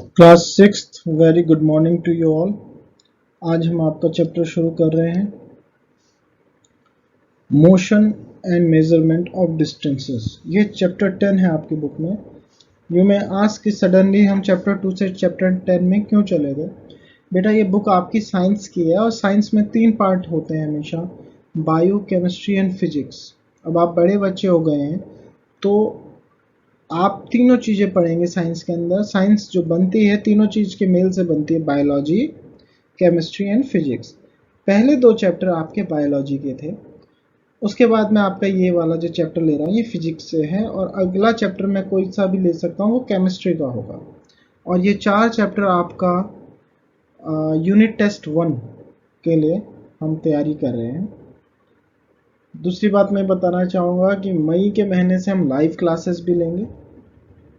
Class sixth very good morning to you all. आज हम आपका चैप्टर शुरू कर रहे हैं motion and measurement of distances. ये चैप्टर 10 है आपकी बुक में। यू में आस्क कि सडनली हम चैप्टर 2 से चैप्टर 10 में क्यों चले गए। बेटा ये बुक आपकी साइंस की है और साइंस में 3 पार्ट होते हैं हमेशा, बायो, केमिस्ट्री एंड फिजिक्स। अब आप बड़े बच्चे हो गए हैं तो आप तीनों चीज़ें पढ़ेंगे साइंस के अंदर। साइंस जो बनती है तीनों चीज़ के मेल से बनती है, बायोलॉजी, केमिस्ट्री एंड फिजिक्स। पहले 2 चैप्टर आपके बायोलॉजी के थे, उसके बाद मैं आपका ये वाला जो चैप्टर ले रहा हूँ ये फिजिक्स से है, और अगला चैप्टर मैं कोई सा भी ले सकता हूँ वो केमिस्ट्री का होगा। और ये 4 चैप्टर आपका यूनिट टेस्ट 1 के लिए हम तैयारी कर रहे हैं। दूसरी बात मैं बताना चाहूँगा कि मई के महीने से हम लाइव क्लासेस भी लेंगे।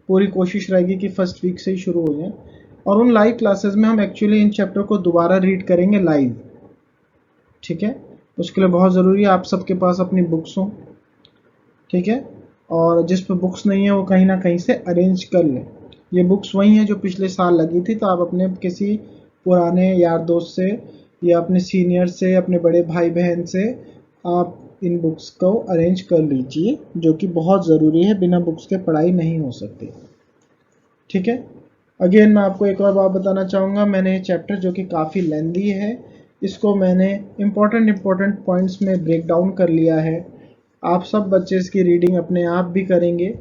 पूरी कोशिश रहेगी कि फर्स्ट वीक से ही शुरू हो जाए, और उन लाइव क्लासेस में हम एक्चुअली इन चैप्टर को दोबारा रीड करेंगे लाइव। ठीक है, उसके लिए बहुत ज़रूरी है आप सबके पास अपनी बुक्स हों। ठीक है, और जिस पे बुक्स नहीं है वो कहीं ना कहीं से अरेंज कर लें। ये बुक्स वही हैं जो पिछले साल लगी थी, तो आप अपने किसी पुराने यार दोस्त से या अपने सीनियर से, अपने बड़े भाई बहन से आप इन बुक्स को अरेंज कर लीजिए, जो कि बहुत ज़रूरी है। बिना बुक्स के पढ़ाई नहीं हो सकती। ठीक है, अगेन मैं आपको एक और बात बताना चाहूँगा। मैंने ये चैप्टर जो कि काफ़ी लेंदी है, इसको मैंने इम्पोर्टेंट पॉइंट्स में ब्रेक डाउन कर लिया है। आप सब बच्चे इसकी रीडिंग अपने आप भी करेंगे।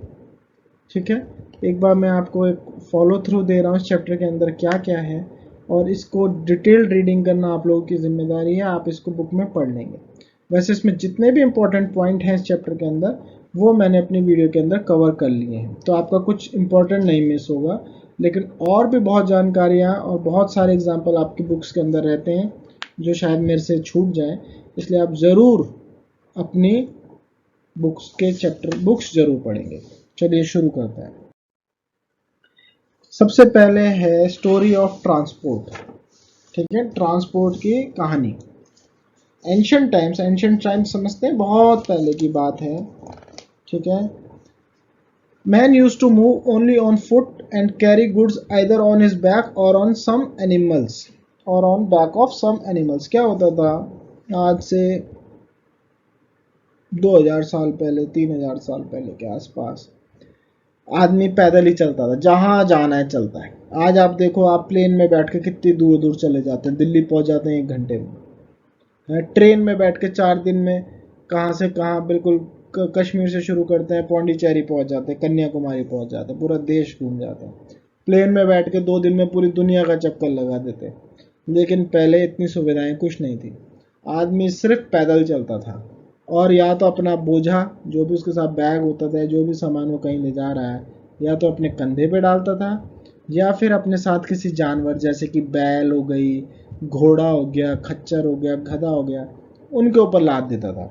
ठीक है, एक बार मैं आपको एक फॉलो थ्रू दे रहा हूँ इस चैप्टर के अंदर क्या क्या है, और इसको डिटेल्ड रीडिंग करना आप लोगों की जिम्मेदारी है। आप इसको बुक में पढ़ लेंगे। वैसे इसमें जितने भी इम्पोर्टेंट पॉइंट हैं इस चैप्टर के अंदर वो मैंने अपनी वीडियो के अंदर कवर कर लिए हैं, तो आपका कुछ इम्पोर्टेंट नहीं मिस होगा। लेकिन और भी बहुत जानकारियाँ और बहुत सारे एग्जाम्पल आपकी बुक्स के अंदर रहते हैं जो शायद मेरे से छूट जाए, इसलिए आप ज़रूर अपनी बुक्स के चैप्टर बुक्स जरूर पढ़ेंगे। चलिए शुरू करते हैं। सबसे पहले है स्टोरी ऑफ ट्रांसपोर्ट। ठीक है, ट्रांसपोर्ट की कहानी। एंशिएंट टाइम्स समझते हैं, बहुत पहले की बात है। ठीक है, man used to move only on foot and carry goods either on his back or on some animals, और on back of some animals. क्या होता था, आज से 2000 साल पहले, 3000 साल पहले के आसपास आदमी पैदल ही चलता था, जहाँ जाना है चलता है। आज आप देखो, आप प्लेन में बैठ के कितनी दूर दूर चले जाते हैं, दिल्ली पहुंच जाते हैं 1 घंटे में। ट्रेन में बैठ के 4 दिन में कहाँ से कहाँ, बिल्कुल कश्मीर से शुरू करते हैं, पौंडीचेरी पहुंच जाते हैं, कन्याकुमारी पहुंच जाते हैं, पूरा देश घूम जाते हैं। प्लेन में बैठ के 2 दिन में पूरी दुनिया का चक्कर लगा देते हैं। लेकिन पहले इतनी सुविधाएं कुछ नहीं थी, आदमी सिर्फ पैदल चलता था, और या तो अपना बोझा जो भी उसके साथ बैग होता था, जो भी सामान वो कहीं ले जा रहा है, या तो अपने कंधे पे डालता था, या फिर अपने साथ किसी जानवर जैसे कि बैल हो गई, घोड़ा हो गया, खच्चर हो गया, गधा हो गया, उनके ऊपर लाद देता था।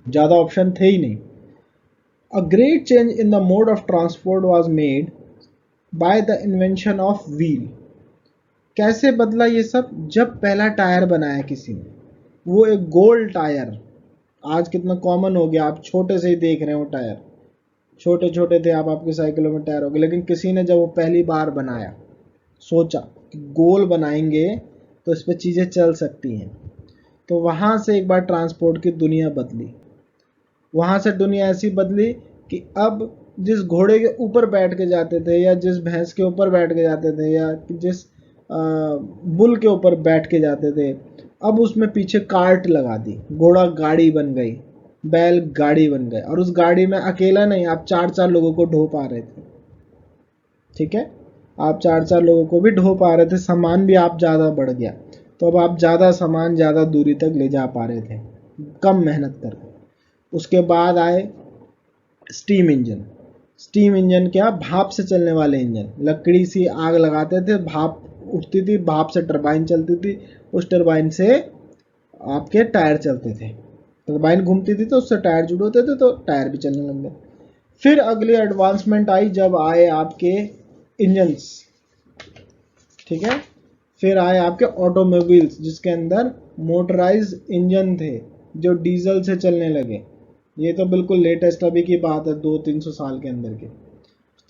ज़्यादा ऑप्शन थे ही नहीं। A great change in the mode of transport was made by the invention of wheel. कैसे बदला ये सब, जब पहला टायर बनाया किसी ने, वो एक गोल टायर। आज कितना कॉमन हो गया, आप छोटे से ही देख रहे हो टायर, छोटे छोटे थे आप, आपके साइकिलों में टायर हो गए। लेकिन किसी ने जब वो पहली बार बनाया, सोचा कि गोल बनाएंगे तो इस पर चीज़ें चल सकती हैं, तो वहाँ से एक बार ट्रांसपोर्ट की दुनिया बदली। वहाँ से दुनिया ऐसी बदली कि अब जिस घोड़े के ऊपर बैठ के जाते थे, या जिस भैंस के ऊपर बैठ के जाते थे, या जिस बुल के ऊपर बैठ के जाते थे, अब उसमें पीछे कार्ट लगा दी, घोड़ा गाड़ी बन गई, बैल गाड़ी बन गए, और उस गाड़ी में अकेला नहीं, आप 4-4 लोगों को ढो पा रहे थे। ठीक है, आप 4-4 लोगों को भी ढो पा रहे थे, सामान भी आप ज़्यादा बढ़ गया, तो अब आप ज़्यादा सामान ज़्यादा दूरी तक ले जा पा रहे थे कम मेहनत करके। उसके बाद आए स्टीम इंजन। स्टीम इंजन क्या, भाप से चलने वाले इंजन। लकड़ी सी आग लगाते थे, भाप उठती थी, भाप से टरबाइन चलती थी, उस टरबाइन से आपके टायर चलते थे। टरबाइन घूमती थी तो उससे टायर जुड़े होते थे, तो टायर भी चलने लग गए। फिर अगली एडवांसमेंट आई जब आए आपके इंजन्स। ठीक है, फिर आए आपके ऑटोमोबाइल्स जिसके अंदर मोटराइज इंजन थे जो डीजल से चलने लगे। ये तो बिल्कुल लेटेस्ट अभी की बात है, 200-300 साल के अंदर की।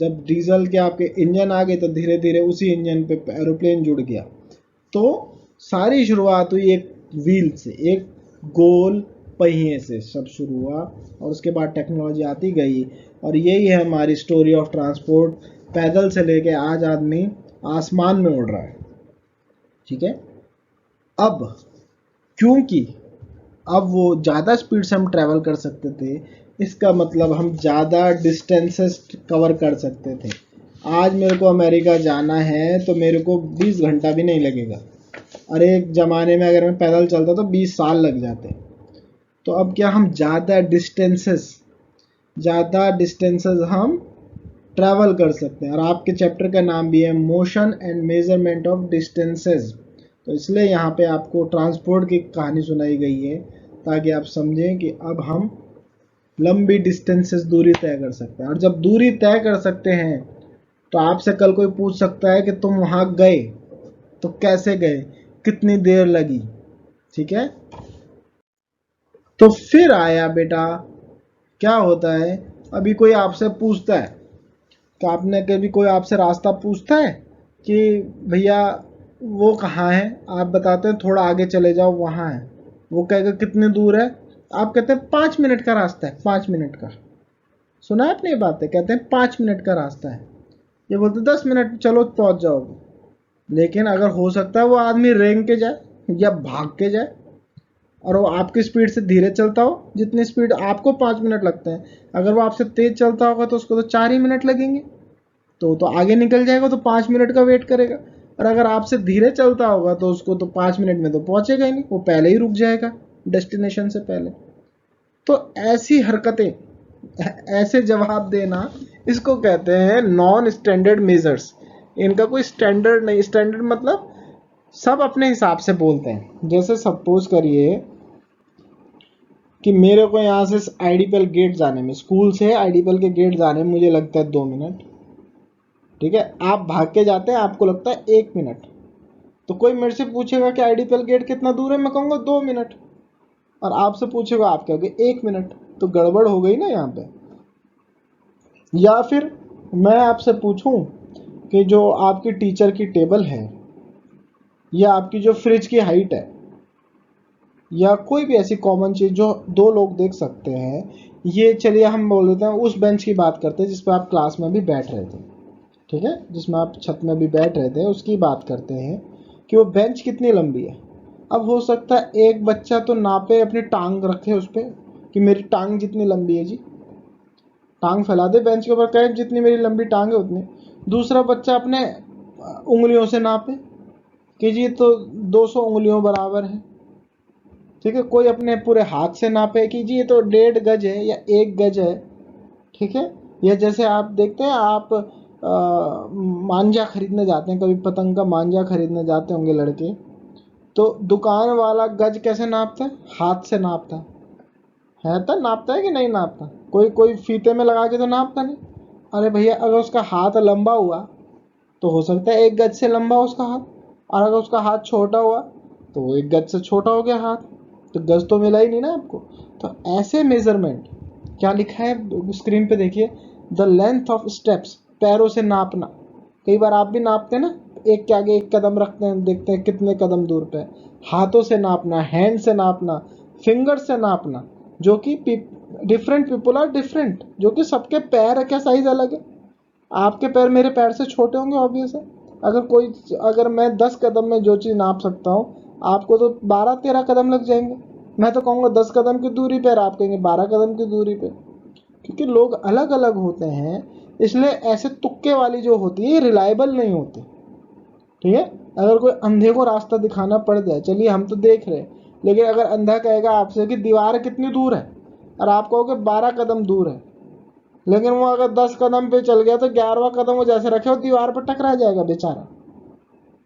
जब डीजल के आपके इंजन आ गए तो धीरे धीरे उसी इंजन पे एरोप्लेन जुड़ गया। तो सारी शुरुआत हुई एक व्हील से, एक गोल पहिए से सब शुरू हुआ, और उसके बाद टेक्नोलॉजी आती गई। और यही है हमारी स्टोरी ऑफ ट्रांसपोर्ट। पैदल से लेके आज आदमी आसमान में उड़ रहा है। ठीक है। अब क्योंकि अब वो ज़्यादा स्पीड से हम ट्रैवल कर सकते थे, इसका मतलब हम ज़्यादा डिस्टेंसेस कवर कर सकते थे। आज मेरे को अमेरिका जाना है तो मेरे को 20 घंटा भी नहीं लगेगा। और एक ज़माने में अगर मैं पैदल चलता तो 20 साल लग जाते। तो अब क्या हम ज़्यादा डिस्टेंसेस हम ट्रैवल कर सकते हैं। और आपके चैप्टर का नाम भी है motion and measurement of distances. तो इसलिए यहाँ पे आपको ट्रांसपोर्ट की कहानी सुनाई गई है, ताकि आप समझें कि अब हम लंबी डिस्टेंसेस दूरी तय कर सकते हैं। और जब दूरी तय कर सकते हैं तो आपसे कल कोई पूछ सकता है कि तुम वहाँ गए तो कैसे गए, कितनी देर लगी। ठीक है। तो फिर आया बेटा, क्या होता है, अभी कोई आपसे पूछता है कि आपने कभी कोई आपसे रास्ता पूछता है कि भैया वो कहाँ है, आप बताते हैं थोड़ा आगे चले जाओ वहाँ है। वो कहेगा कितने दूर है, आप कहते हैं 5 मिनट का रास्ता है, 5 मिनट का। सुना है आपने ये बातें, कहते हैं 5 मिनट का रास्ता है। ये बोलते 10 मिनट चलो पहुँच जाओगे। लेकिन अगर हो सकता है वो आदमी रेंग के जाए या भाग के जाए, और वो आपकी स्पीड से धीरे चलता हो, जितनी स्पीड आपको 5 मिनट लगते हैं, अगर वो आपसे तेज चलता होगा तो उसको तो 4 ही मिनट लगेंगे। तो आगे निकल जाएगा, तो 5 मिनट का वेट करेगा। और अगर आपसे धीरे चलता होगा तो उसको तो 5 मिनट में तो पहुंचेगा ही नहीं, वो पहले ही रुक जाएगा डेस्टिनेशन से पहले। तो ऐसी हरकतें, ऐसे जवाब देना, इसको कहते हैं नॉन स्टैंडर्ड मेजर्स। इनका कोई स्टैंडर्ड नहीं। स्टैंडर्ड मतलब सब अपने हिसाब से बोलते हैं। जैसे सपोज करिए कि मेरे को यहाँ से आईडीपीएल गेट जाने में, स्कूल से आईडीपीएल के गेट जाने में मुझे लगता है 2 मिनट। ठीक है। आप भाग के जाते हैं, आपको लगता है 1 मिनट। तो कोई मेरे से पूछेगा कि आईडीपीएल गेट कितना दूर है, मैं कहूँगा 2 मिनट। और आपसे पूछेगा, आप कहोगे 1 मिनट। तो गड़बड़ हो गई ना यहाँ पे। या फिर मैं आपसे पूछूं कि जो आपकी टीचर की टेबल है, या आपकी जो फ्रिज की हाइट है, या कोई भी ऐसी कॉमन चीज़ जो 2 लोग देख सकते हैं, ये चलिए हम बोल देते हैं उस बेंच की बात करते हैं जिस पर आप क्लास में भी बैठ रहे थे। ठीक है। जिसमें आप छत में भी बैठ रहे थे, उसकी बात करते हैं कि वो बेंच कितनी लंबी है। अब हो सकता है एक बच्चा तो नापे, अपनी टांग रखे उस पर कि मेरी टांग जितनी लंबी है जी, टांग फैला दे बेंच के ऊपर, कहे जितनी मेरी लंबी टांग है उतनी। दूसरा बच्चा अपने उंगलियों से नापे कि जी तो 200 उंगलियों बराबर है। ठीक है। कोई अपने पूरे हाथ से नापे कि जी ये तो 1.5 गज है या 1 गज है। ठीक है। या जैसे आप देखते हैं, आप मांझा खरीदने जाते हैं, कभी पतंग का मांझा खरीदने जाते होंगे लड़के, तो दुकान वाला गज कैसे नापता है, हाथ से नापता है तो नापता है कि नहीं नापता। कोई कोई फीते में लगा के तो नापता नहीं। अरे भैया, अगर उसका हाथ लंबा हुआ तो हो सकता है 1 गज से लंबा हो उसका हाथ, और अगर उसका हाथ छोटा हुआ तो वो 1 गज से छोटा हो गया हाथ। तो गज तो मिला ही नहीं ना आपको। तो ऐसे मेजरमेंट, क्या लिखा है स्क्रीन पे देखिए, द लेंथ ऑफ स्टेप्स, पैरों से नापना। कई बार आप भी नापते हैं ना, एक के आगे एक कदम रखते हैं, देखते हैं कितने कदम दूर पे। हाथों से नापना, हैंड से नापना, फिंगर से नापना, जो कि डिफरेंट पीपल आर डिफरेंट, जो कि सबके पैर का साइज अलग है। आपके पैर मेरे पैर से छोटे होंगे ऑब्वियस है। अगर मैं 10 कदम में जो चीज़ नाप सकता हूँ, आपको तो 12-13 कदम लग जाएंगे। मैं तो कहूँगा 10 कदम की दूरी पर, आप कहेंगे 12 कदम की दूरी पे। क्योंकि लोग अलग अलग होते हैं, इसलिए ऐसे तुक्के वाली जो होती है रिलायबल नहीं होती। ठीक है। अगर कोई अंधे को रास्ता दिखाना पड़ जाए, चलिए हम तो देख रहे हैं, लेकिन अगर अंधा कहेगा आपसे कि दीवार कितनी दूर है, और आप कहोगे 12 कदम दूर है, लेकिन वो अगर 10 कदम पे चल गया तो 11वां कदम वो जैसे रखे वो दीवार पर टकरा जाएगा बेचारा।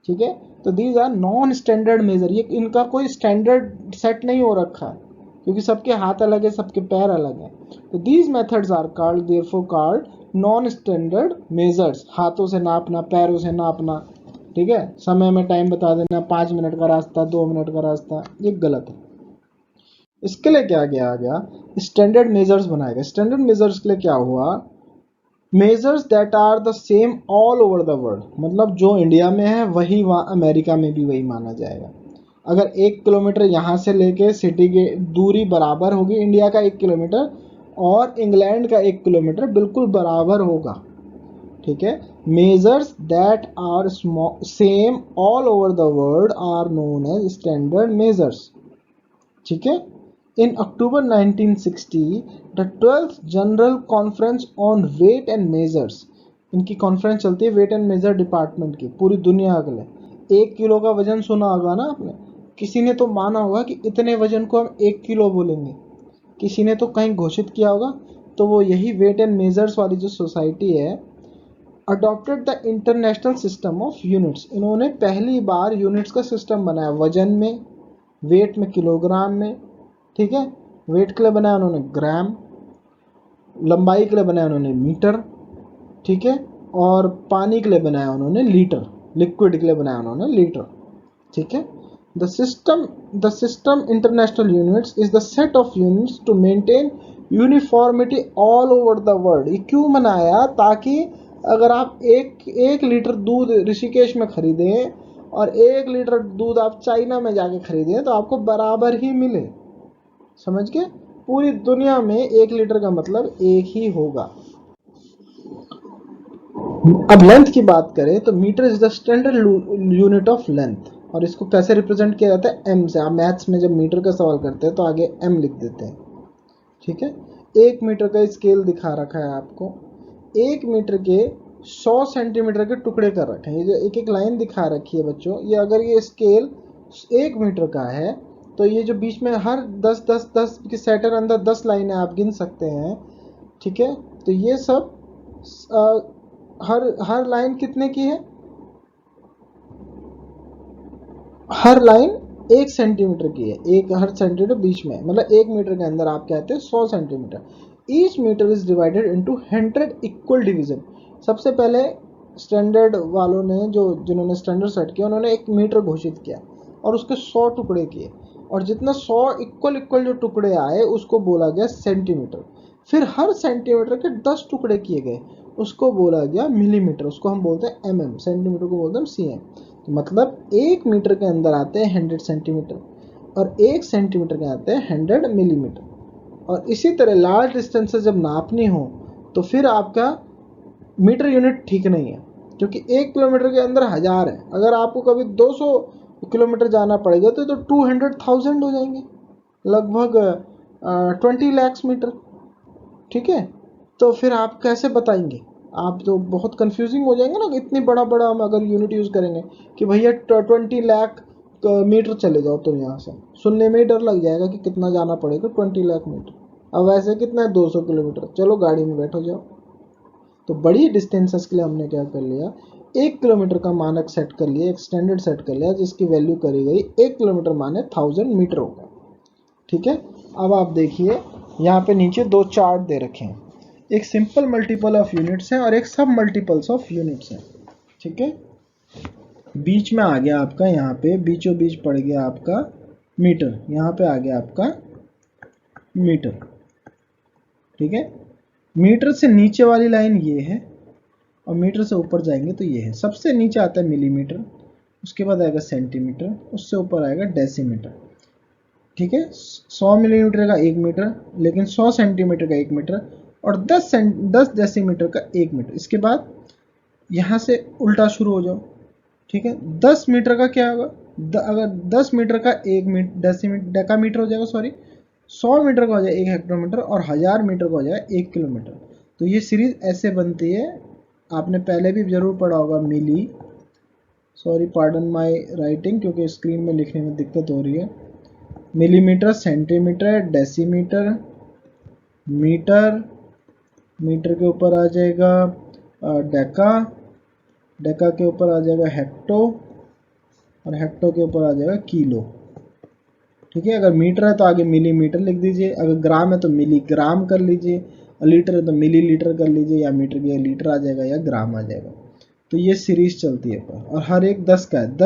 ठीक है। तो these are non standard measure. ये इनका कोई स्टैंडर्ड सेट नहीं हो रखा है, क्योंकि सबके हाथ अलग है, सबके पैर अलग है। तो these methods are called, therefore called, non standard measures. हाथों से नापना, पैरों से नापना, ठीक है, समय में टाइम बता देना, 5 मिनट का रास्ता, 2 मिनट का रास्ता, ये गलत है। इसके लिए क्या किया गया, स्टैंडर्ड मेजर्स बनाए गए। स्टैंडर्ड मेजर्स के लिए क्या हुआ, measures that are the same all over the world, मतलब जो इंडिया में है वही वहाँ अमेरिका में भी वही माना जाएगा। अगर 1 किलोमीटर यहाँ से लेके सिटी की दूरी बराबर होगी, इंडिया का 1 किलोमीटर और इंग्लैंड का 1 किलोमीटर बिल्कुल बराबर होगा। ठीक है, measures that are same all over the world are known as standard measures. ठीक है, in October 1960 the 12th general conference on weight and measures, इनकी कॉन्फ्रेंस चलती है वेट एंड मेजर डिपार्टमेंट की पूरी दुनिया के लिए। 1 किलो का वजन सुना होगा ना आपने, किसी ने तो माना होगा कि इतने वजन को हम 1 किलो बोलेंगे, किसी ने तो कहीं घोषित किया होगा। तो वो यही वेट एंड मेजर्स वाली जो सोसाइटी है, adopted the international system of units, इन्होंने पहली बार यूनिट्स का सिस्टम बनाया, वजन में, वेट में किलोग्राम में। ठीक है, वेट के लिए बनाया उन्होंने ग्राम, लंबाई के लिए बनाया उन्होंने मीटर। ठीक है, और पानी के लिए बनाया उन्होंने लीटर, लिक्विड के लिए बनाया उन्होंने लीटर। ठीक है, the system international units is the set of units to maintain uniformity all over the world. ये क्यों बनाया? ताकि अगर आप एक लीटर दूध ऋषिकेश में खरीदें और 1 लीटर दूध आप चाइना में जाके खरीदें तो आपको बराबर ही मिले। समझ गए? पूरी दुनिया में 1 लीटर का मतलब एक ही होगा। अब लेंथ की बात करें तो metre is the standard unit of length, और इसको कैसे रिप्रेजेंट किया जाता है? एम से। आप मैथ्स में जब मीटर का सवाल करते हैं तो आगे एम लिख देते हैं। ठीक है, 1 मीटर का स्केल दिखा रखा है आपको, 1 मीटर के 100 सेंटीमीटर के टुकड़े कर रखे हैं। ये जो एक एक लाइन दिखा रखी है बच्चों, ये अगर ये स्केल 1 मीटर का है तो ये जो बीच में हर 10 के सेटर अंदर 10 लाइनें आप गिन सकते हैं। ठीक है, तो ये सब हर लाइन कितने की है? हर लाइन 1 सेंटीमीटर की है, एक हर सेंटीमीटर बीच में, मतलब 1 मीटर के अंदर आप कहते हैं 100 centimetre. Each metre is divided into 100 equal division. सबसे पहले स्टैंडर्ड वालों ने, जिन्होंने स्टैंडर्ड सेट किया, उन्होंने 1 मीटर घोषित किया और उसके 100 टुकड़े किए, और जितना 100 इक्वल जो टुकड़े आए उसको बोला गया सेंटीमीटर। फिर हर सेंटीमीटर के 10 टुकड़े किए गए, उसको बोला गया मिलीमीटर, उसको हम बोलते हैं mm, सेंटीमीटर को बोलते हैं cm। तो मतलब 1 मीटर के अंदर आते हैं 100 सेंटीमीटर और 1 सेंटीमीटर के आते हैं 100 मिलीमीटर। और इसी तरह लार्ज डिस्टेंसेस जब नापनी हो तो फिर आपका मीटर यूनिट ठीक नहीं है, क्योंकि 1 किलोमीटर के अंदर 1000 है। अगर आपको कभी 200 किलोमीटर जाना पड़ेगा तो 200,000 हो जाएंगे, लगभग 20 लाख मीटर। ठीक है, तो फिर आप कैसे बताएंगे? आप तो बहुत कंफ्यूजिंग हो जाएंगे ना, इतनी बड़ा बड़ा हम अगर यूनिट यूज़ करेंगे कि भैया 20 लाख मीटर चले जाओ, तो यहाँ से सुनने में ही डर लग जाएगा कि कितना जाना पड़ेगा 20 लाख मीटर। अब वैसे कितना है? 200 किलोमीटर, चलो गाड़ी में बैठो जाओ। तो बड़ी डिस्टेंसेस के लिए हमने क्या कर लिया, 1 किलोमीटर का मानक सेट कर लिया, एक स्टैंडर्ड सेट कर लिया, जिसकी वैल्यू करी गई 1 किलोमीटर माने 1000 मीटर होगा। ठीक है, अब आप देखिए यहाँ पे नीचे 2 चार्ट दे रखे हैं, एक सिंपल मल्टीपल ऑफ यूनिट्स है और एक सब मल्टीपल्स ऑफ यूनिट्स है। ठीक है, बीच में आ गया आपका, यहाँ पे बीचों बीच पड़ गया आपका मीटर, यहाँ पे आ गया आपका मीटर। ठीक है, मीटर से नीचे वाली लाइन ये है और मीटर से ऊपर जाएंगे तो ये है। सबसे नीचे आता है मिलीमीटर, उसके बाद आएगा सेंटीमीटर, उससे ऊपर आएगा डेसीमीटर। ठीक है, 100 मिलीमीटर का 1 मीटर, लेकिन 100 सेंटीमीटर का 1 मीटर, और 10 डेसीमीटर का 1 मीटर। इसके बाद यहाँ से उल्टा शुरू हो जाओ। ठीक है, 10 मीटर का क्या होगा? अगर 10 मीटर का 1 डेसीमीटर डेकामीटर हो जाएगा, सॉरी, 100 मीटर का हो जाएगा 1 हेक्टोमीटर, और 1000 मीटर का हो जाएगा 1 किलोमीटर। तो ये सीरीज ऐसे बनती है, आपने पहले भी जरूर पढ़ा होगा milli, sorry pardon my writing क्योंकि स्क्रीन में लिखने में दिक्कत हो रही है। Millimetre, centimetre, decimetre, metre, metre के ऊपर आ जाएगा डेका, डेका के ऊपर आ जाएगा हेक्टो, और हेक्टो के ऊपर आ जाएगा किलो। ठीक है, अगर मीटर है तो आगे मिलीमीटर लिख दीजिए, अगर ग्राम है तो मिलीग्राम कर लीजिए, लीटर है तो मिली लीटर कर लीजिए, या मीटर की लीटर आ जाएगा या ग्राम आ जाएगा। तो ये सीरीज चलती है पर, और हर एक 10 का है,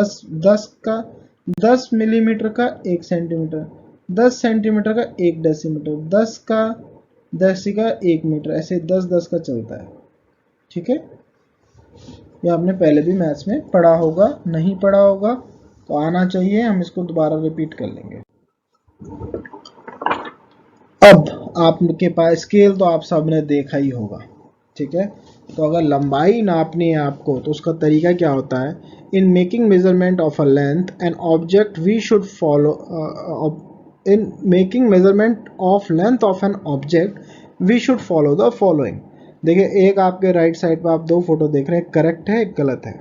10 मिलीमीटर का 1 सेंटीमीटर, 10 सेंटीमीटर का 1 डेसीमीटर, 10 का 1 मीटर, ऐसे 10 का चलता है। ठीक है, ये आपने पहले भी मैथ्स में पढ़ा होगा, नहीं पढ़ा होगा तो आना चाहिए, हम इसको दोबारा रिपीट कर लेंगे। अब आपके पास स्केल तो आप सबने देखा ही होगा, ठीक है। तो अगर लंबाई नापनी है आपको तो उसका तरीका क्या होता है, in making measurement of a length and object we should follow, in making measurement of length of an object we should follow the following. देखिए, एक आपके राइट साइड पर आप दो फोटो देख रहे हैं, करेक्ट है, एक गलत है।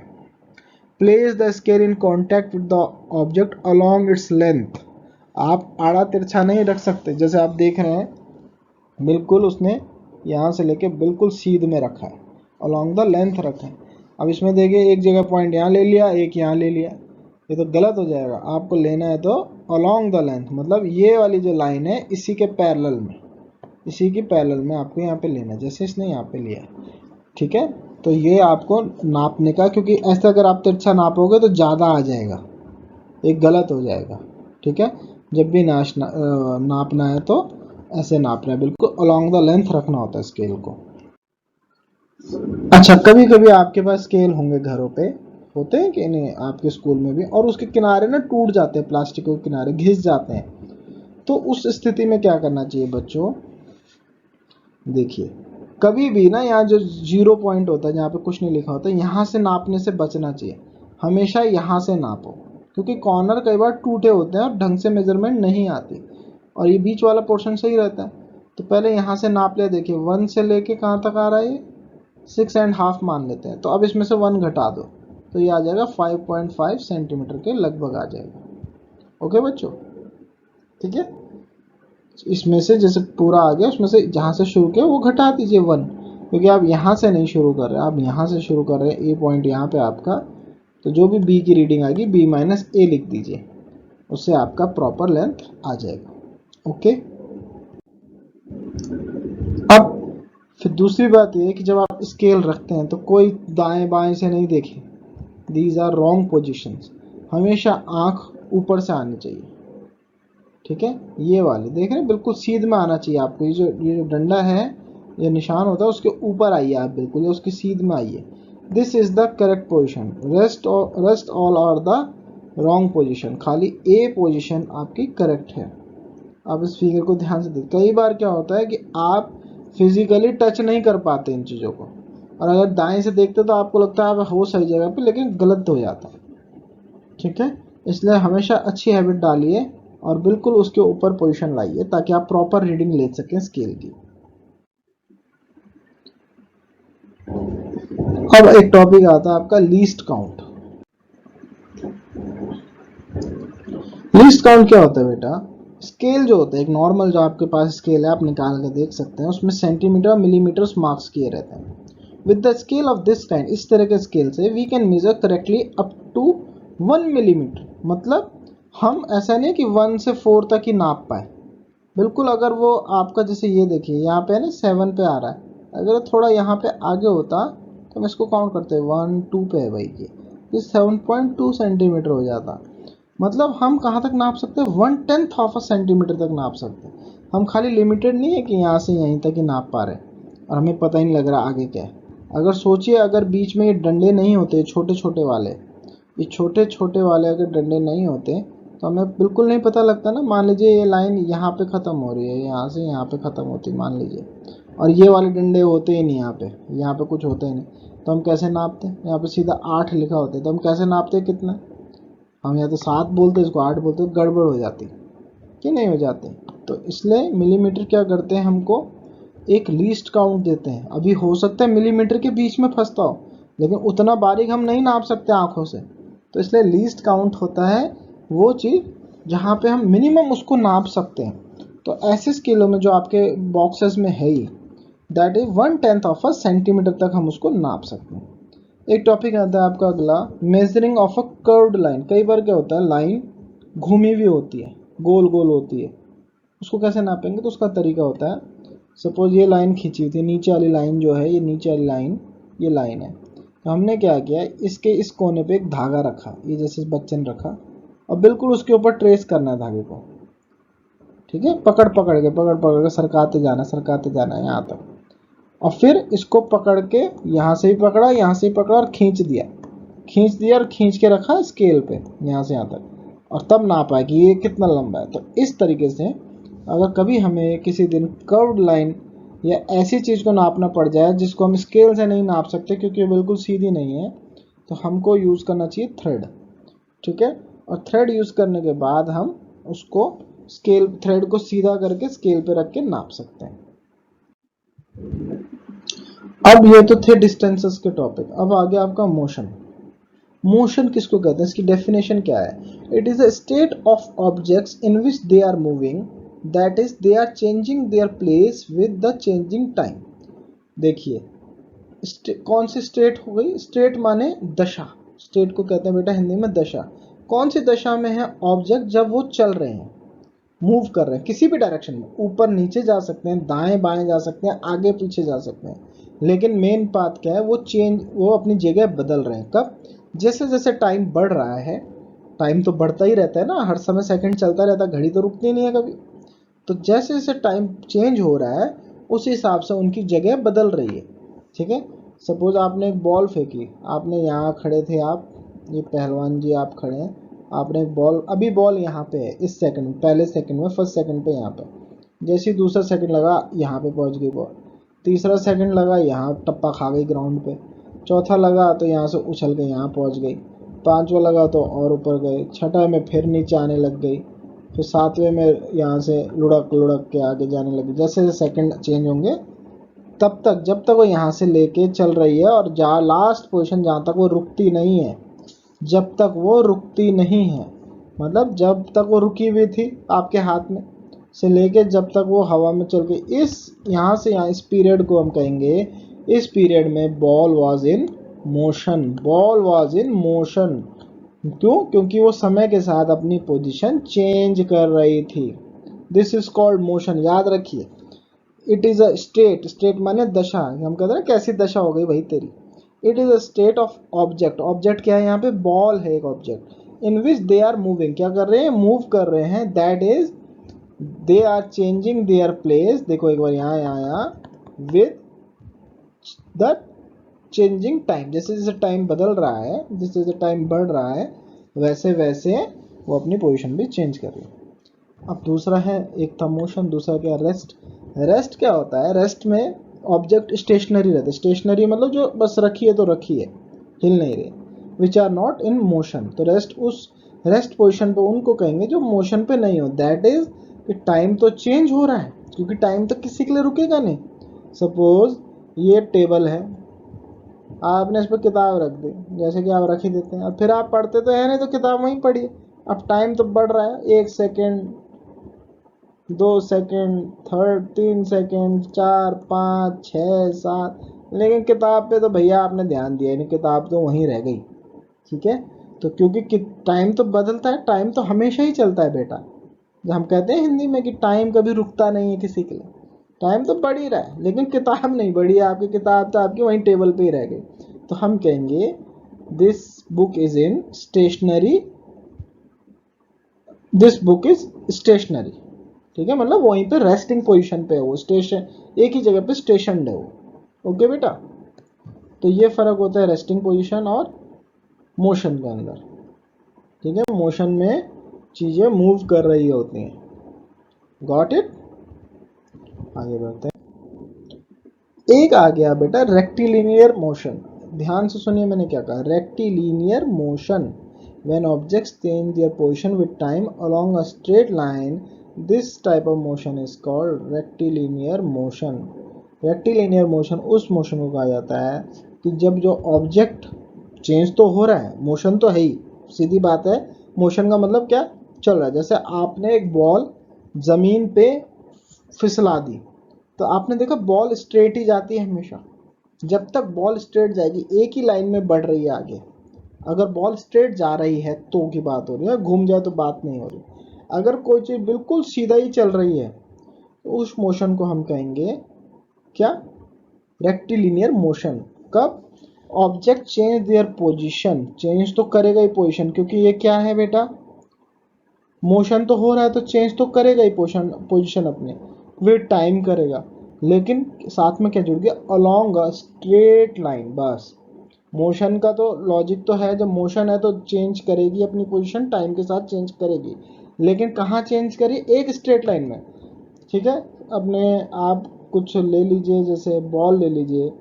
Place the scale in contact with the object along its length. आप आड़ा तिरछा नहीं रख सकते, जैसे आप देख रहे हैं बिल्कुल उसने यहाँ से लेके बिल्कुल सीध में रखा है, अलोंग द लेंथ रखा है। अब इसमें देखिए एक जगह पॉइंट यहाँ ले लिया, एक यहाँ ले लिया, ये तो गलत हो जाएगा। आपको लेना है तो अलोंग द लेंथ, मतलब ये वाली जो लाइन है इसी के पैरेलल में, इसी की पैरेलल में आपको यहाँ पे लेना है, जैसे इसने यहाँ पे लिया, ठीक है। तो ये आपको नापने का, क्योंकि ऐसे अगर आप तिरछा नापोगे तो ज़्यादा आ जाएगा, एक गलत हो जाएगा, ठीक है। जब भी नापना है तो ऐसे नापना है, बिल्कुल अलोंग द लेंथ रखना होता है स्केल को। अच्छा, कभी कभी आपके पास स्केल होंगे घरों पे, होते हैं कि नहीं आपके स्कूल में भी, और उसके किनारे ना टूट जाते हैं, प्लास्टिक के किनारे घिस जाते हैं, तो उस स्थिति में क्या करना चाहिए बच्चों, देखिए कभी भी ना यहाँ जो 0 पॉइंट होता है जहाँ पे कुछ नहीं लिखा होता है, यहाँ से नापने से बचना चाहिए, हमेशा यहाँ से नापो, क्योंकि कॉर्नर कई बार टूटे होते हैं और ढंग से मेजरमेंट नहीं आती, और ये बीच वाला पोर्शन सही रहता है। तो पहले यहाँ से नाप लिया, देखिए 1 से लेके कहाँ तक आ रहा है, ये 6.5 मान लेते हैं, तो अब इसमें से 1 घटा दो तो ये आ जाएगा 5.5 सेंटीमीटर के लगभग आ जाएगा। ओके बच्चों, ठीक है। इसमें से जैसे पूरा आ गया, उसमें से जहाँ से शुरू किया वो घटा दीजिए 1, क्योंकि आप यहाँ से नहीं शुरू कर रहे हैं, आप यहाँ से शुरू कर रहे हैं, ए पॉइंट यहाँ पे आपका, तो जो भी बी की रीडिंग आएगी बी माइनस ए लिख दीजिए, उससे आपका प्रॉपर लेंथ आ जाएगा। ओके, अब फिर दूसरी बात ये है कि जब आप स्केल रखते हैं तो कोई दाएं बाएं से नहीं देखें, दीज आर रॉन्ग पोजिशंस, हमेशा आंख ऊपर से आनी चाहिए, ठीक है। ये वाले देख रहे हैं, बिल्कुल सीध में आना चाहिए आपको, ये जो डंडा है, ये निशान होता है उसके ऊपर आइए आप, बिल्कुल ये उसकी सीध में आइए, this is the correct position, rest all are the wrong position, खाली ए पोजिशन आपकी करेक्ट है। आप इस फिगर को ध्यान से देखिए, कई बार क्या होता है कि आप फिजिकली टच नहीं कर पाते इन चीज़ों को, और अगर दाएं से देखते तो आपको लगता है हो सही जगह पे, लेकिन गलत हो जाता है, ठीक है। इसलिए हमेशा अच्छी हैबिट डालिए और बिल्कुल उसके ऊपर पोजीशन लाइए, ताकि आप प्रॉपर रीडिंग ले सकें स्केल की। अब एक टॉपिक आता है आपका लीस्ट काउंट। लीस्ट काउंट क्या होता है बेटा, स्केल जो होता है, एक नॉर्मल जो आपके पास स्केल है आप निकाल कर देख सकते हैं, उसमें सेंटीमीटर मिलीमीटर मार्क्स किए रहते हैं। With the scale of this kind, इस तरह के स्केल से we can measure correctly up to 1 millimetre, मतलब हम ऐसा नहीं कि 1 से 4 तक ही नाप पाए, बिल्कुल अगर वो आपका, जैसे ये देखिए यहाँ पे है ना 7 पे आ रहा है, अगर थोड़ा यहाँ पे आगे होता तो हम इसको काउंट करते 1 2 पे है भाई, ये 7.2 सेंटीमीटर हो जाता, मतलब हम कहाँ तक नाप सकते हैं, 1/10 ऑफ अ सेंटीमीटर तक नाप सकते हैं। हम खाली लिमिटेड नहीं है कि यहाँ से यहीं तक ही नाप पा रहे हैं और हमें पता ही नहीं लग रहा आगे क्या है। अगर सोचिए, अगर बीच में ये डंडे नहीं होते छोटे छोटे वाले, ये छोटे छोटे वाले अगर डंडे नहीं होते तो हमें बिल्कुल नहीं पता लगता ना। मान लीजिए ये लाइन यहाँ पे ख़त्म हो रही है, यहाँ से यहाँ पे ख़त्म होती मान लीजिए, और ये वाले डंडे होते ही नहीं यहाँ पे कुछ होते ही नहीं, तो हम कैसे नापते, यहाँ पे सीधा 8 लिखा होता है, तो हम कैसे नापते कितना, हम या तो 7 बोलते इसको 8 बोलते, गड़बड़ हो जाती कि नहीं हो जाती। तो इसलिए मिलीमीटर क्या करते हैं, हमको एक लीस्ट काउंट देते हैं। अभी हो सकता है मिलीमीटर के बीच में फंसता हो, लेकिन उतना बारीक हम नहीं नाप सकते आंखों से, तो इसलिए लीस्ट काउंट होता है वो चीज़ जहाँ पे हम मिनिमम उसको नाप सकते हैं। तो ऐसे स्केलों में जो आपके बॉक्सेस में है ही, that is 1/10 of a centimetre तक हम उसको नाप सकते हैं। एक टॉपिक आता है आपका अगला, measuring of a curved line. कई बार क्या होता है, लाइन घूमी हुई होती है, गोल गोल होती है, उसको कैसे नापेंगे, तो उसका तरीका होता है, सपोज ये लाइन खींची थी, नीचे वाली लाइन जो है, ये नीचे वाली लाइन ये लाइन है, तो हमने क्या किया, इसके इस कोने पे एक धागा रखा, ये जैसे बच्चे ने रखा, और बिल्कुल उसके ऊपर ट्रेस करना है धागे को, ठीक है, पकड़ पकड़ के सरकाते जाना है यहाँ तक। और फिर इसको पकड़ के यहाँ से भी पकड़ा, यहाँ से भी पकड़ा और खींच दिया और खींच के रखा स्केल पे यहाँ से यहाँ तक, और तब नापा कि ये कितना लंबा है। तो इस तरीके से अगर कभी हमें किसी दिन कर्व्ड लाइन या ऐसी चीज़ को नापना पड़ जाए जिसको हम स्केल से नहीं नाप सकते क्योंकि वो बिल्कुल सीधी नहीं है, तो हमको यूज़ करना चाहिए थ्रेड। ठीक है, और थ्रेड यूज़ करने के बाद हम उसको स्केल, थ्रेड को सीधा करके स्केल पे रख के नाप सकते हैं। अब ये तो थे डिस्टेंसेस के टॉपिक। अब आगे आपका मोशन। मोशन किसको कहते हैं, इसकी डेफिनेशन क्या है? It is a state of objects in which they are moving, that is they are changing their place with the changing time. देखिए कौन सी स्टेट हो गई? स्टेट माने दशा। स्टेट को कहते हैं बेटा हिंदी में दशा। कौन सी दशा में है ऑब्जेक्ट? जब वो चल रहे हैं, मूव कर रहे हैं किसी भी डायरेक्शन में, ऊपर नीचे जा सकते हैं, दाएं बाएं जा सकते हैं, आगे पीछे जा सकते हैं, लेकिन मेन बात क्या है, वो अपनी जगह बदल रहे हैं। कब? जैसे जैसे टाइम बढ़ रहा है, टाइम तो बढ़ता ही रहता है ना, हर समय सेकंड चलता रहता है, घड़ी तो रुकती नहीं है कभी। तो जैसे जैसे टाइम चेंज हो रहा है उस हिसाब से उनकी जगह बदल रही है। ठीक है, सपोज आपने एक बॉल फेंकी, आपने यहाँ खड़े थे आप, ये पहलवान जी आप खड़े हैं, आपने बॉल, अभी बॉल यहाँ पे है इस सेकंड, पहले सेकंड में, फर्स्ट सेकंड पे यहाँ पे, जैसे ही दूसरा सेकंड लगा यहाँ पे पहुँच गई बॉल, तीसरा सेकंड लगा यहाँ टप्पा खा गई ग्राउंड पे, चौथा लगा तो यहाँ से उछल के यहाँ पहुँच गई, पांचवा लगा तो और ऊपर गए, छठा में फिर नीचे आने लग गई, फिर सातवें में यहाँ से लुढ़क लुढ़क के आगे जाने लगी। जैसे जैसे सेकंड चेंज होंगे तब तक, जब तक वो यहाँ से लेके चल रही है और जहाँ लास्ट पोजीशन जहाँ तक वो रुकती नहीं है, जब तक वो रुकती नहीं है, मतलब जब तक वो रुकी हुई थी आपके हाथ में से लेके जब तक वो हवा में चल गई, इस यहाँ से यहाँ इस पीरियड को हम कहेंगे, इस पीरियड में ball was in motion. Ball was in motion क्यों? क्योंकि वो समय के साथ अपनी पोजीशन चेंज कर रही थी। दिस इज कॉल्ड मोशन, याद रखिए। It is a state, state माने दशा, हम कहते हैं कैसी दशा हो गई भाई तेरी। It is a state of object, object क्या है यहाँ पे? बॉल है एक object, in which they are moving, क्या कर रहे हैं? मूव कर रहे हैं, that is they are changing their place, देखो एक बार यहाँ विद द चेंजिंग टाइम, जैसे जैसे टाइम बदल रहा है, जैसे जैसे टाइम बढ़ रहा है, वैसे वैसे वो अपनी पोजीशन भी चेंज कर रही है। अब दूसरा है, एक था मोशन, दूसरा क्या? रेस्ट। रेस्ट क्या होता है? रेस्ट में ऑब्जेक्ट स्टेशनरी रहता है। स्टेशनरी मतलब जो बस रखी है तो रखी है, हिल नहीं रही, which are not in motion. तो रेस्ट, उस रेस्ट पोजीशन पे उनको कहेंगे जो मोशन पे नहीं हो। दैट इज कि टाइम तो चेंज हो रहा है, क्योंकि टाइम तो किसी के लिए रुकेगा नहीं। सपोज ये टेबल है, आपने इस पर किताब रख दी, जैसे कि आप रख ही देते हैं, अब फिर आप पढ़ते तो है नहीं, तो किताब वहीं पढ़ी। अब टाइम तो बढ़ रहा है, 1 सेकेंड, 2 सेकेंड, थर्ड 3 सेकेंड, 4 5 6 7, लेकिन किताब पे तो भैया आपने ध्यान दिया नहीं, किताब तो वहीं रह गई। ठीक है, तो क्योंकि टाइम तो बदलता है, टाइम तो हमेशा ही चलता है बेटा। जो हम कहते हैं हिंदी में कि टाइम कभी रुकता नहीं है किसी के लिए, टाइम तो बढ़ ही रहा है, लेकिन किताब नहीं बढ़ी है आपकी, किताब तो आपकी वहीं टेबल पे ही रह गई। तो हम कहेंगे this book is in stationary, this book is stationary. ठीक है, मतलब वहीं पे रेस्टिंग पोजीशन पे है वो, स्टेशन एक ही जगह पे स्टेशन है वो। ओके बेटा, तो ये फर्क होता है रेस्टिंग पोजीशन और मोशन के अंदर। ठीक है, मोशन में चीजें मूव कर रही होती हैं। Got it? आगे बढ़ते हैं। एक आ गया बेटा रेक्टिलिनियर मोशन। ध्यान से सुनिए मैंने क्या कहा, rectilinear motion. When objects change their position with time along a straight line, this type of motion is called rectilinear motion. Rectilinear motion उस मोशन को कहा जाता है कि जब जो ऑब्जेक्ट चेंज तो हो रहा है, मोशन तो है ही, सीधी बात है। मोशन का मतलब क्या? चल रहा है। जैसे आपने एक बॉल जमीन पे फिसला दी, तो आपने देखा बॉल स्ट्रेट ही जाती है हमेशा। जब तक बॉल स्ट्रेट जाएगी, एक ही लाइन में बढ़ रही है आगे। अगर बॉल स्ट्रेट जा रही है तो की बात हो रही है, घूम जाए तो बात नहीं हो रही। अगर कोई चीज बिल्कुल सीधा ही चल रही है तो उस मोशन को हम कहेंगे क्या? Rectilinear motion. कब? Object change their position, change तो करेगा ही पोजीशन, क्योंकि ये क्या है बेटा? मोशन तो हो रहा है तो चेंज तो करेगा ही पोजीशन अपने, विद टाइम करेगा। लेकिन साथ में क्या जुड़ गया, अलोंग अ स्ट्रेट लाइन। बस मोशन का तो लॉजिक तो है, जब मोशन है तो चेंज करेगी अपनी पोजीशन, टाइम के साथ चेंज करेगी, लेकिन कहाँ चेंज करी, एक स्ट्रेट लाइन में। ठीक है, अपने आप कुछ ले लीजिए, जैसे बॉल ले लीजिए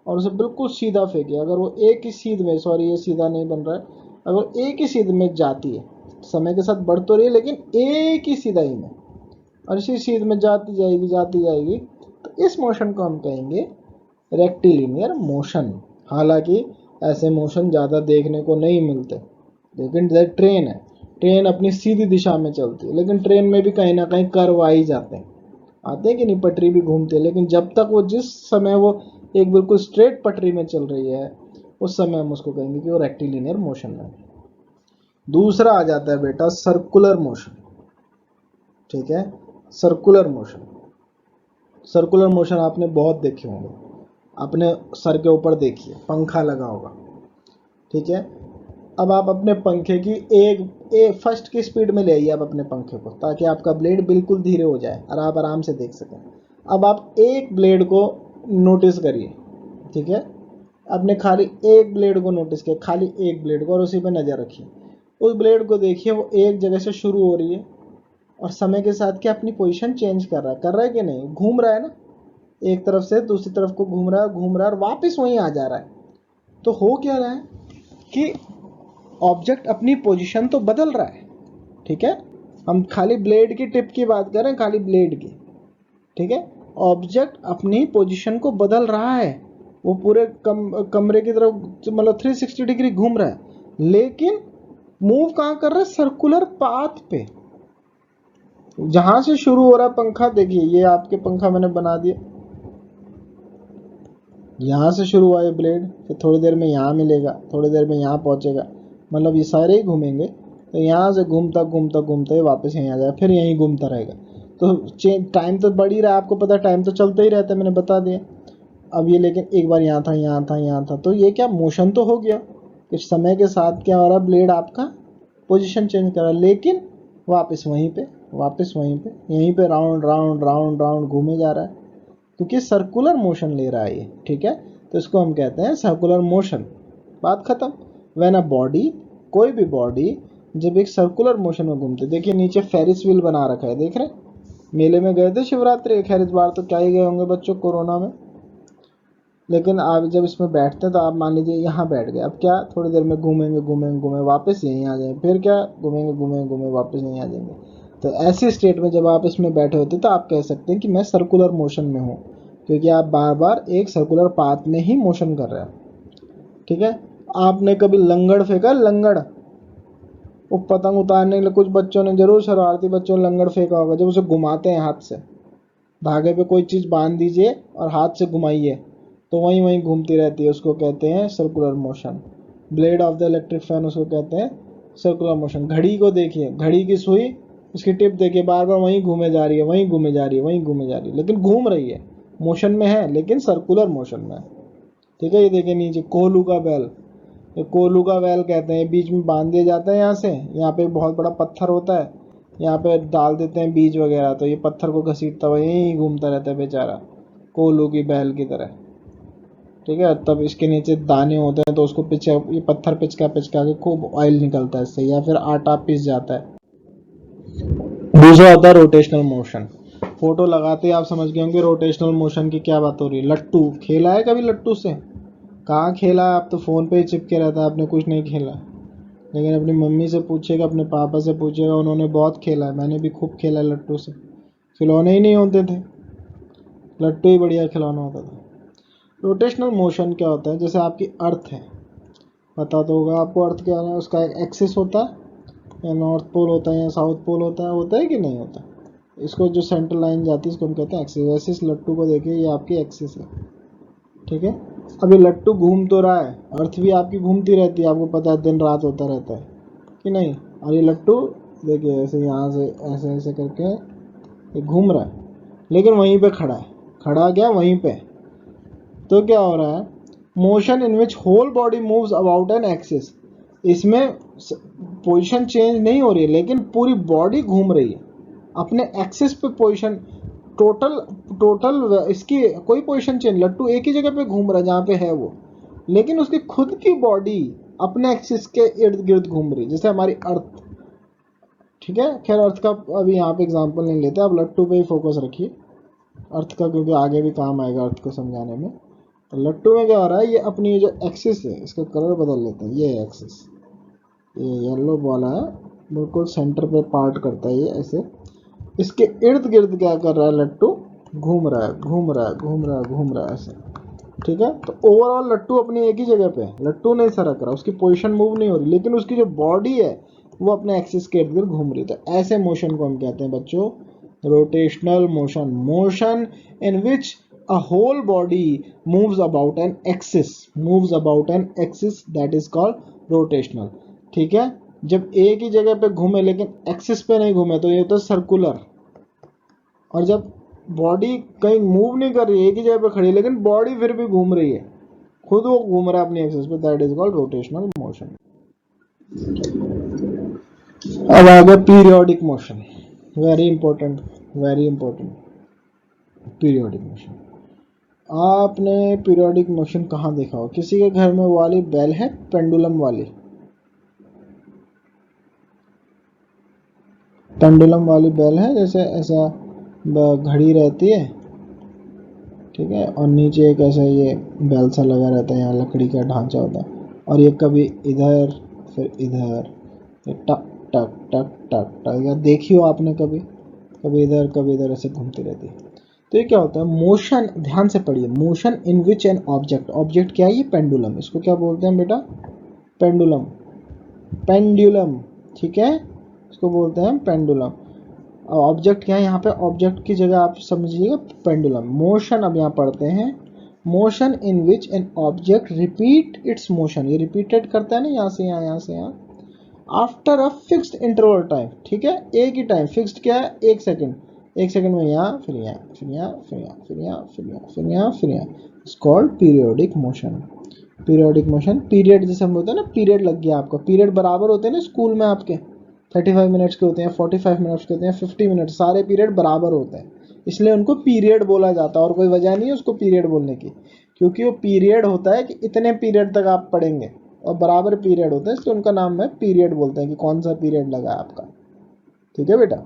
और उसे बिल्कुल सीधा फेंकिए, अगर वो एक ही सीध में, सॉरी ये सीधा नहीं बन रहा है, अगर एक ही सीध में जाती है, समय के साथ बढ़ तो रही है लेकिन एक ही सीधाई में, और इसी सीध में जाती जाएगी, तो इस मोशन को हम कहेंगे रेक्टिलिनियर मोशन। हालांकि ऐसे मोशन ज़्यादा देखने को नहीं मिलते, लेकिन जैसे ट्रेन है, ट्रेन अपनी सीधी दिशा में चलती है, लेकिन ट्रेन में भी कहीं ना कहीं कर्व आ ही जाते हैं, आते हैं कि नहीं, पटरी भी घूमती है, लेकिन जब तक वो, जिस समय वो एक बिल्कुल स्ट्रेट पटरी में चल रही है, उस समय हम उसको कहेंगे कि वो रेक्टिलिनियर मोशन है। दूसरा आ जाता है बेटा सर्कुलर मोशन। ठीक है, सर्कुलर मोशन, सर्कुलर मोशन आपने बहुत देखे होंगे, अपने सर के ऊपर देखिए पंखा लगा होगा। ठीक है, अब आप अपने पंखे की एक फर्स्ट की स्पीड में ले आइए आप अपने पंखे को, ताकि आपका ब्लेड बिल्कुल धीरे हो जाए और आप आराम से देख सकें। अब आप एक ब्लेड को नोटिस करिए। ठीक है, आपने खाली एक ब्लेड को नोटिस किया, खाली एक ब्लेड को, और उसी पे नज़र रखिए। उस ब्लेड को देखिए, वो एक जगह से शुरू हो रही है और समय के साथ क्या अपनी पोजीशन चेंज कर रहा है कि नहीं, घूम रहा है ना, एक तरफ से दूसरी तरफ को घूम रहा है और वापस वहीं आ जा रहा है। तो हो क्या रहा है कि ऑब्जेक्ट अपनी पोजीशन तो बदल रहा है। ठीक है, हम खाली ब्लेड की टिप की बात कर रहे हैं, खाली ब्लेड की। ठीक है, ऑब्जेक्ट अपनी पोजीशन को बदल रहा है, वो पूरे कमरे की तरफ मतलब 360 डिग्री घूम रहा है, लेकिन मूव कहाँ कर रहा है, सर्कुलर पाथ पे। जहां से शुरू हो रहा है पंखा, देखिए ये आपके पंखा मैंने बना दिया, यहाँ से शुरू हुआ ये ब्लेड, फिर थोड़ी देर में यहाँ मिलेगा, थोड़ी देर में यहाँ पहुँचेगा, मतलब ये सारे ही घूमेंगे, तो यहाँ से घूमता घूमता घूमता ये वापस यहीं आ जाएगा, फिर यहीं घूमता रहेगा। तो टाइम तो बढ़ ही रहा है, आपको पता है टाइम तो चलता ही रहता है, मैंने बता दिया। अब ये लेकिन एक बार यहाँ था, यहाँ था, यहाँ था, तो ये क्या मोशन तो हो गया, इस समय के साथ क्या हो रहा है, ब्लेड आपका पोजीशन चेंज कर रहा है, लेकिन वापस वहीं पे, वापस वहीं पे, यहीं पे राउंड राउंड राउंड राउंड घूमे जा रहा है, क्योंकि सर्कुलर मोशन ले रहा है ये। ठीक है, तो इसको हम कहते हैं सर्कुलर मोशन। बात खत्म। व्हेन अ बॉडी, कोई भी बॉडी जब एक सर्कुलर मोशन में घूमते, देखिए नीचे फेरिस व्हील बना रखा है, देख रहे हैं, मेले में गए थे शिवरात्रि, खैर इस बार तो क्या ही गए होंगे बच्चों कोरोना में, लेकिन आप जब इसमें बैठते हैं तो आप मान लीजिए यहाँ बैठ गए, अब क्या थोड़ी देर में घूमेंगे घूमेंगे घूमें वापस यहीं आ जाएंगे, फिर क्या घूमेंगे घूमेंगे घूमें वापस यहीं आ जाएंगे। तो ऐसी स्टेट में जब आप इसमें बैठे होते तो आप कह सकते हैं कि मैं सर्कुलर मोशन में हूँ, क्योंकि आप बार बार एक सर्कुलर पाथ में ही मोशन कर रहे हैं। ठीक है, आपने कभी लंगड़ फेंका, लंगड़, वो पतंग उतारने के लिए कुछ बच्चों ने, जरूर शरारती बच्चों ने लंगड़ फेंका होगा, जब उसे घुमाते हैं हाथ से, धागे पे कोई चीज़ बांध दीजिए और हाथ से घुमाइए तो वहीं वहीं घूमती रहती है, उसको कहते हैं circular motion. Blade of the electric fan, उसको कहते हैं सर्कुलर मोशन। घड़ी को देखिए, घड़ी की सुई, उसकी टिप देखिए, बार बार वहीं घूमे जा रही है, वहीं घूमे जा रही है, वहीं घूमे जा रही है, लेकिन घूम रही है, मोशन में है लेकिन सर्कुलर मोशन में है। ठीक है, ये देखिए नीचे कोहलू का बैल, ये कोहलू का बैल कहते हैं, बीच में बांध दिया जाता है, यहाँ से यहाँ पे बहुत बड़ा पत्थर होता है, यहाँ पे डाल देते हैं बीज वगैरह, तो ये पत्थर को घसीटता हुआ यहीं घूमता रहता है बेचारा, कोहलू की बैल की तरह। ठीक है, तब इसके नीचे दाने होते हैं, तो उसको ये पत्थर पिचका पिचका के खूब ऑयल निकलता है इससे, या फिर आटा पिस जाता है। दूसरा होता है रोटेशनल मोशन। फोटो लगाते ही आप समझ गए होंगे रोटेशनल मोशन की क्या बात हो रही है। लट्टू खेला है कभी, लट्टू से कहाँ खेला है, आप तो फ़ोन पे ही चिपके रहता है, आपने कुछ नहीं खेला। लेकिन अपनी मम्मी से पूछेगा, अपने पापा से पूछेगा, उन्होंने बहुत खेला है, मैंने भी खूब खेला है लट्टू से। खिलौने ही नहीं होते थे, लट्टू ही बढ़िया खिलौना होता था। रोटेशनल मोशन क्या होता है, जैसे आपकी अर्थ है, पता तो होगा आपको अर्थ क्या है, उसका एक एक्सिस होता है, या नॉर्थ पोल होता है या साउथ पोल होता है कि नहीं होता, इसको जो सेंट्रल लाइन जाती है इसको हम कहते हैं एक्सिस। वैसे इस लट्टू को देखिए, ये आपकी एक्सिस है। ठीक है, अब ये लट्टू घूम तो रहा है, अर्थ भी आपकी घूमती रहती है, आपको पता है दिन रात होता रहता है कि नहीं, और ये लट्टू देखिए ऐसे यहाँ से ऐसे ऐसे करके ये घूम रहा है, लेकिन वहीं पे खड़ा है, खड़ा क्या वहीं पे। तो क्या हो रहा है, motion in which whole body moves about an axis, इसमें पोजीशन चेंज नहीं हो रही है, लेकिन पूरी बॉडी घूम रही है अपने एक्सिस पे, पोजीशन टोटल टोटल इसकी कोई पोजीशन चेंज, लट्टू एक ही जगह पे घूम रहा है जहाँ पे है वो, लेकिन उसकी खुद की बॉडी अपने एक्सिस के इर्द गिर्द घूम रही, जैसे हमारी अर्थ। ठीक है, खैर अर्थ का अभी यहाँ पे एग्जांपल नहीं लेते, आप लट्टू पे ही फोकस रखिए अर्थ का, क्योंकि आगे भी काम आएगा अर्थ को समझाने में। तो लट्टू में क्या हो रहा है, ये अपनी जो एक्सिस है इसका कलर बदल लेते हैं। ये एक्सिस, ये येलो वाला है, बिल्कुल सेंटर पे पार्ट करता है ये ऐसे, इसके इर्द गिर्द क्या कर रहा है लट्टू, घूम रहा है घूम रहा है घूम रहा है घूम रहा है ऐसे। ठीक है, तो ओवरऑल लट्टू अपनी एक ही जगह पे है, लट्टू नहीं सरक रहा, उसकी पोजीशन मूव नहीं हो रही, लेकिन उसकी जो बॉडी है वो अपने एक्सिस के इर्द गिर्द घूम रही। तो ऐसे मोशन को हम कहते हैं बच्चों rotational motion, motion in which a whole body moves about an axis, moves about an axis, that is called rotational। ठीक है, जब एक ही जगह पे घूमे लेकिन एक्सिस पे नहीं घूमे तो ये तो सर्कुलर, और जब बॉडी कहीं मूव नहीं कर रही है एक ही जगह पे खड़ी है लेकिन बॉडी फिर भी घूम रही है, खुद वो घूम रहा है अपनी एक्सिस पे, that is called rotational motion. अब आ गया periodic motion, very important, very important periodic motion. आपने पीरियोडिक मोशन कहाँ देखा हो? किसी के घर में वाली बेल है पेंडुलम वाली, पेंडुलम वाली बेल है, जैसे ऐसा घड़ी रहती है, ठीक है, और नीचे एक ऐसा ये बेल सा लगा रहता है, यहाँ लकड़ी का ढांचा होता है, और ये कभी इधर फिर इधर, टक टक टक टक टक, या देखी हो आपने कभी, कभी इधर ऐसे घूमती रहती है। तो ये क्या होता है, मोशन, ध्यान से पढ़िए, motion in which an object, object क्या है ये पेंडुलम, इसको क्या बोलते हैं बेटा, पेंडुलम, पेंडुलम, ठीक है, इसको बोलते हैं पेंडुलम। ऑब्जेक्ट क्या है यहाँ पे, ऑब्जेक्ट की जगह आप समझिएगा पेंडुलम। मोशन अब यहाँ पढ़ते हैं, motion in which an object repeat it's motion, ये रिपीटेड करता है ना, यहाँ से यहाँ, यहाँ से यहाँ, after a fixed interval time. ठीक है, एक ही टाइम फिक्स्ड क्या है, 1 सेकेंड, 1 सेकेंड में यहाँ, फिर यहाँ, फिर यहाँ, फिर यहाँ, फिर यहाँ, फिर यहाँ, फिर यहाँ, फिर यहाँ, it's called periodic motion. Periodic motion, period जैसे हम बोलते हैं ना, पीरियड लग गया आपका, पीरियड बराबर होते हैं ना स्कूल में आपके, 35 मिनट्स के होते हैं, 45 मिनट्स के होते हैं, 50 मिनट, सारे पीरियड बराबर होते हैं, इसलिए उनको पीरियड बोला जाता है, और कोई वजह नहीं है उसको पीरियड बोलने की, क्योंकि वो पीरियड होता है कि इतने पीरियड तक आप पढ़ेंगे, और बराबर पीरियड होता है, इसलिए उनका नाम है पीरियड बोलते हैं कि कौन सा पीरियड लगा आपका। ठीक है बेटा,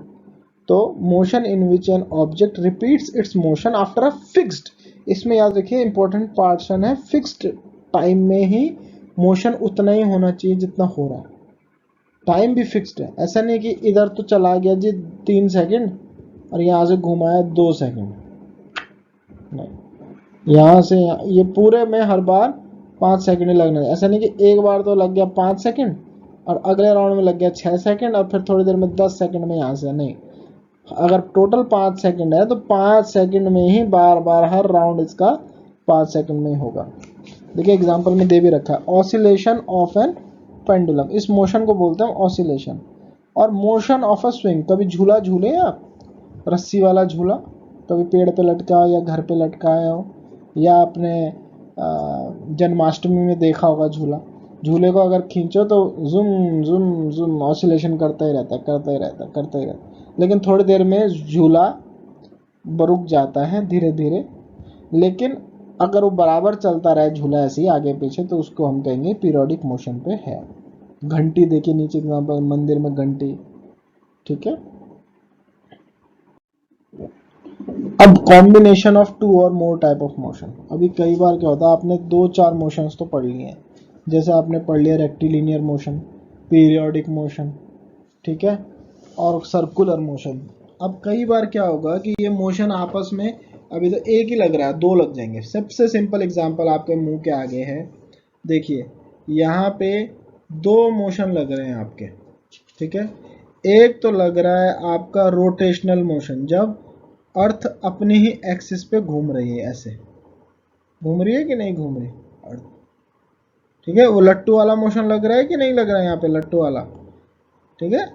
तो motion in which an object repeats it's motion after a fixed, इसमें याद रखिए इंपॉर्टेंट पार्शन है, फिक्स्ड टाइम में ही मोशन उतना ही होना चाहिए जितना हो रहा है, टाइम भी फिक्स्ड है, ऐसा नहीं कि इधर तो चला गया जी 3 सेकंड और यहाँ से घुमाया 2 सेकंड, नहीं, यहाँ से यहाँ, ये पूरे में हर बार 5 सेकंड लगना है, ऐसा नहीं कि एक बार तो लग गया 5 सेकंड और अगले राउंड में लग गया 6 सेकंड और फिर थोड़ी देर में 10 सेकंड में यहाँ से, नहीं, अगर टोटल 5 सेकंड है तो 5 सेकंड में ही बार बार हर राउंड इसका 5 सेकंड में ही होगा। देखिए एग्जांपल में दे भी रखा है, ऑसिलेशन ऑफ एन पेंडुलम, इस मोशन को बोलते हैं ऑसिलेशन। और मोशन ऑफ अ स्विंग, कभी झूला झूले आप, रस्सी वाला झूला, कभी पेड़ पे लटका या घर पे लटकाया हो, या आपने जन्माष्टमी में देखा होगा झूला, झूले को अगर खींचो तो जुम जुम जुम ऑसिलेशन करता ही रहता है, करता ही रहता है, करता ही रहता है, लेकिन थोड़ी देर में झूला रुक जाता है धीरे धीरे, लेकिन अगर वो बराबर चलता रहे झूला ऐसे ही आगे पीछे तो उसको हम कहेंगे पीरियोडिक मोशन पे है। घंटी देखिए नीचे एग्जांपल, मंदिर में घंटी, ठीक है। अब कॉम्बिनेशन ऑफ 2 और मोर टाइप ऑफ मोशन, अभी कई बार क्या होता है, आपने 2-4 मोशंस तो पढ़ लिए हैं, जैसे आपने पढ़ लिया रेक्टिलिनियर मोशन, पीरियोडिक मोशन, ठीक है, और सर्कुलर मोशन। अब कई बार क्या होगा कि ये मोशन आपस में, अभी तो एक ही लग रहा है, 2 लग जाएंगे। सबसे सिंपल एग्जांपल आपके मुंह के आगे है, देखिए यहाँ पे 2 मोशन लग रहे हैं आपके, ठीक है। एक तो लग रहा है आपका रोटेशनल मोशन, जब अर्थ अपनी ही एक्सिस पे घूम रही है, ऐसे घूम रही है कि नहीं घूम रही अर्थ, ठीक है। वो लट्टू वाला मोशन लग रहा है कि नहीं लग रहा है, यहाँ पे लट्टू वाला, ठीक है।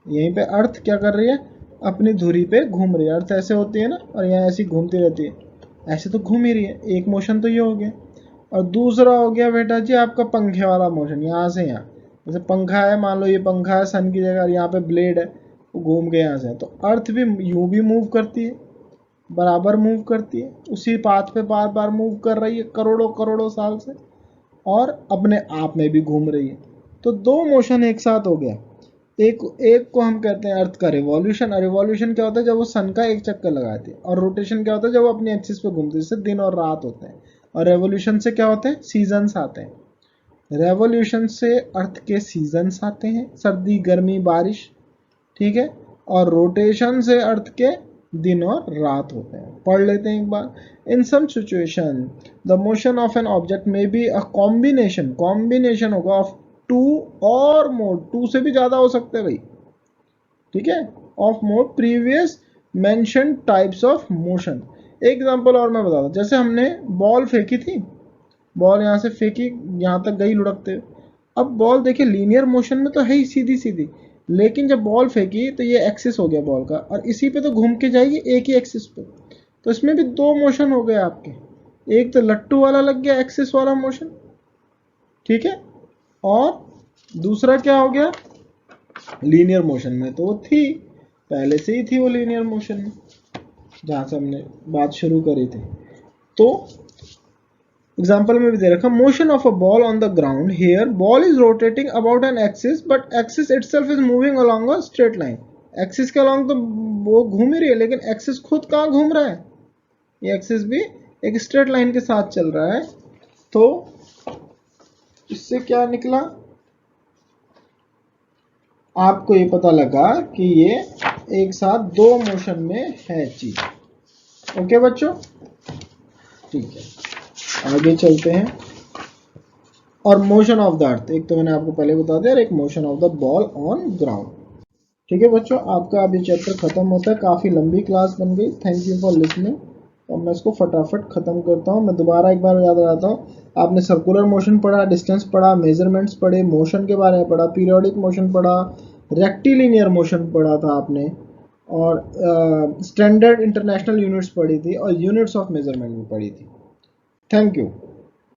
यहीं पे अर्थ क्या कर रही है, अपनी धुरी पे घूम रही है, अर्थ ऐसे होती है ना, और यहाँ ऐसी घूमती रहती है, ऐसे तो घूम ही रही है, एक मोशन तो ये हो गया। और दूसरा हो गया बेटा जी आपका पंखे वाला मोशन, यहाँ से यहाँ, जैसे पंखा है, मान लो ये पंखा है सन की जगह, यहाँ पे ब्लेड है, वो घूम के यहाँ से, तो अर्थ भी यूं भी मूव करती है, बराबर मूव करती है, उसी पाथ पे बार बार मूव कर रही है करोड़ों करोड़ों साल से, और अपने आप में भी घूम रही है। तो दो मोशन एक साथ हो गया। एक एक को हम कहते हैं अर्थ का रिवॉल्यूशन। और रिवॉल्यूशन क्या होता है, जब वो सन का एक चक्कर लगाती है। और रोटेशन क्या होता है, जब वो अपनी एक्सिस पे घूमती है, जैसे दिन और रात होते हैं। और रेवोल्यूशन से क्या होते हैं, सीजन्स आते हैं। रेवोल्यूशन से अर्थ के सीजन्स आते हैं, सर्दी गर्मी बारिश, ठीक है। और रोटेशन से अर्थ के दिन और रात होते हैं। पढ़ लेते हैं एक बार। In some situation the motion of an object में बी अ कॉम्बिनेशन होगा ऑफ टू और मोर, टू से भी ज्यादा हो सकते हैं भाई, ठीक है, of more previous mention types of motion. Example और मैं बताता हूँ, जैसे हमने बॉल फेंकी थी, बॉल यहाँ से फेंकी, यहाँ तक गई लुढ़कते हुए। अब बॉल देखिए लीनियर मोशन में तो है ही, सीधी सीधी, लेकिन जब बॉल फेंकी तो ये एक्सिस हो गया बॉल का, और इसी पे तो घूम के जाएगी एक ही एक्सिस पे। तो इसमें भी दो मोशन हो गए आपके, एक तो लट्टू वाला लग गया एक्सिस वाला मोशन, ठीक है, और दूसरा क्या हो गया, लीनियर मोशन में तो वो थी, पहले से ही थी वो लीनियर मोशन में, जहां से हमने बात शुरू करी थी। तो एग्जाम्पल में भी दे रखा, motion of a ball on the ground, here ball is rotating about an axis but axis itself is moving along a straight line. Axis के अलोंग तो वो घूम ही रही है, लेकिन एक्सिस खुद कहाँ घूम रहा है, ये एक्सिस भी एक स्ट्रेट लाइन के साथ चल रहा है। तो इससे क्या निकला, आपको ये पता लगा कि ये एक साथ दो मोशन में है चीज। ओके बच्चों, ठीक है, आगे चलते हैं। और मोशन ऑफ द अर्थ, एक तो मैंने आपको पहले बता दिया, और एक motion of the ball on ground. ठीक है बच्चों, आपका अभी चैप्टर खत्म होता है, काफी लंबी क्लास बन गई। Thank you for listening. और मैं इसको फटाफट खत्म करता हूँ। मैं दोबारा एक बार याद दिलाता हूँ, आपने सर्कुलर मोशन पढ़ा, डिस्टेंस पढ़ा, मेजरमेंट्स पढ़े, मोशन के बारे में पढ़ा, पीरियोडिक मोशन पढ़ा, रेक्टिलिनियर मोशन पढ़ा था आपने, और स्टैंडर्ड इंटरनेशनल यूनिट्स पढ़ी थी, और यूनिट्स ऑफ मेजरमेंट भी पढ़ी थी। Thank you.